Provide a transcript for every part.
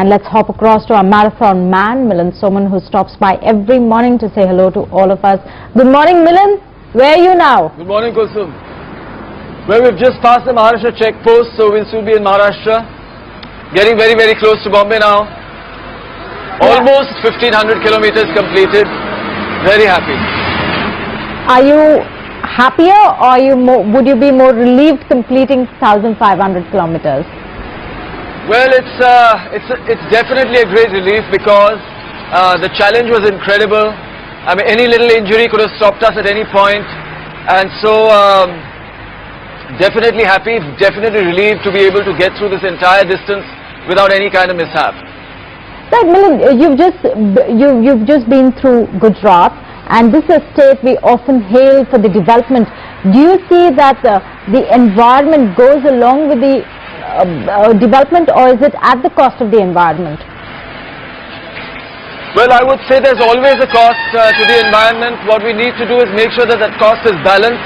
And let's hop across to our marathon man, Milind Soman, who stops by every morning to say hello to all of us. Good morning, Milind. Where are you now? Good morning, Kulsum. Well, we've just passed the Maharashtra checkpost, so we'll soon be in Maharashtra. Getting very, very close to Bombay now. Almost 1500 kilometers completed. Very happy. Are you happier, or would you be more relieved completing 1,500 kilometers? Well, it's definitely a great relief because the challenge was incredible. I mean, any little injury could have stopped us at any point, and so definitely happy, definitely relieved to be able to get through this entire distance without any kind of mishap. Right, Milind, you've just been through Gujarat, and this is a state we often hail for the development. Do you see that the environment goes along with the development, or is it at the cost of the environment? Well, I would say there's always a cost to the environment. What we need to do is make sure that that cost is balanced.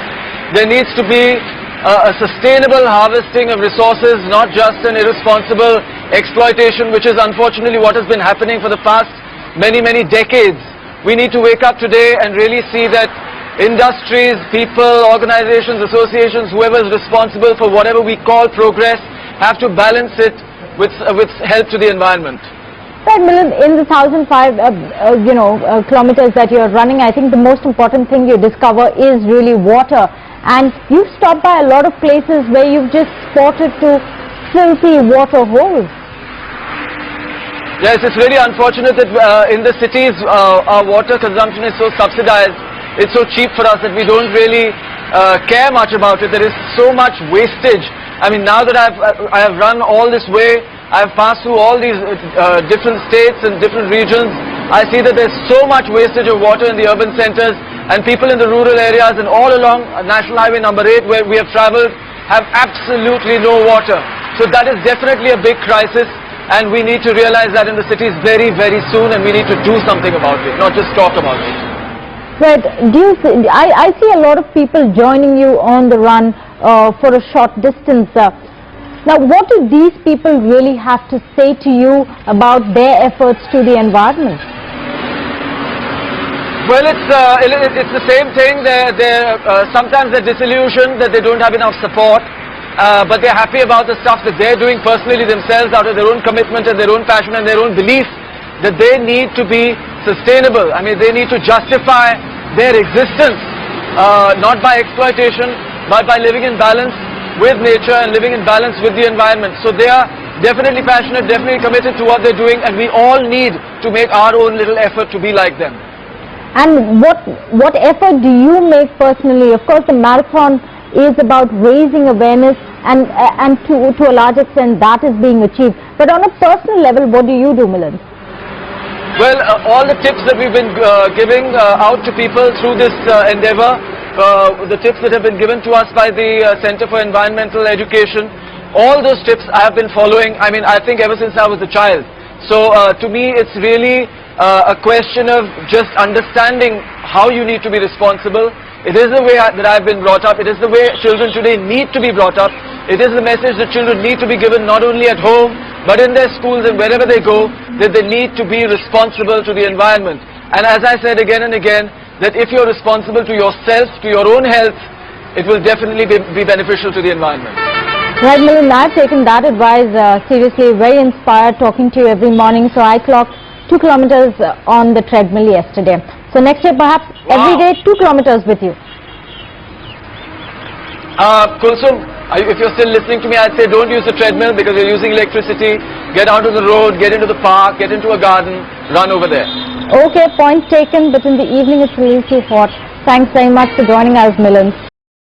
There needs to be a sustainable harvesting of resources, not just an irresponsible exploitation, which is unfortunately what has been happening for the past many, many decades. We need to wake up today and really see that industries, people, organizations, associations, whoever is responsible for whatever we call progress, have to balance it with help to the environment. Right, Milind, in the 1,005 kilometers that you're running, I think the most important thing you discover is really water. And you've stopped by a lot of places where you've just spotted to filthy water holes. Yes, it's really unfortunate that in the cities our water consumption is so subsidized. It's so cheap for us that we don't really care much about it. There is so much wastage. I mean, now that I have run all this way, I have passed through all these different states and different regions. I see that there's so much wastage of water in the urban centers, and people in the rural areas and all along National Highway number 8 where we have travelled have absolutely no water. So that is definitely a big crisis, and we need to realize that in the cities very, very soon, and we need to do something about it, not just talk about it. Right. I see a lot of people joining you on the run for a short distance. Now, what do these people really have to say to you about their efforts to the environment? Well, it's the same thing. Sometimes they're disillusioned that they don't have enough support, but they're happy about the stuff that they're doing personally themselves out of their own commitment and their own passion and their own belief that they need to be sustainable. I mean, they need to justify their existence, not by exploitation, but by living in balance with nature and living in balance with the environment. So they are definitely passionate, definitely committed to what they're doing, and we all need to make our own little effort to be like them. And what effort do you make personally? Of course, the marathon is about raising awareness, and to a large extent that is being achieved. But on a personal level, what do you do, Milind? Well, all the tips that we've been giving out to people through this endeavor, the tips that have been given to us by the Center for Environmental Education, all those tips I have been following, I mean, I think ever since I was a child. So to me, it's really a question of just understanding how you need to be responsible. It is the way that I've been brought up. It is the way children today need to be brought up. It is the message that children need to be given not only at home, but in their schools and wherever they go, that they need to be responsible to the environment. And as I said again and again, that if you're responsible to yourself, to your own health, it will definitely be beneficial to the environment. Right, Milind, I've taken that advice seriously, very inspired talking to you every morning. So I clocked 2 kilometers on the treadmill yesterday. So next year perhaps every day 2 kilometers with you. Kulsum, if you're still listening to me, I'd say don't use the treadmill because you're using electricity. Get out on the road, get into the park, get into a garden, run over there. Okay, point taken, but in the evening it's really too hot. Thanks very much for joining us, Milind.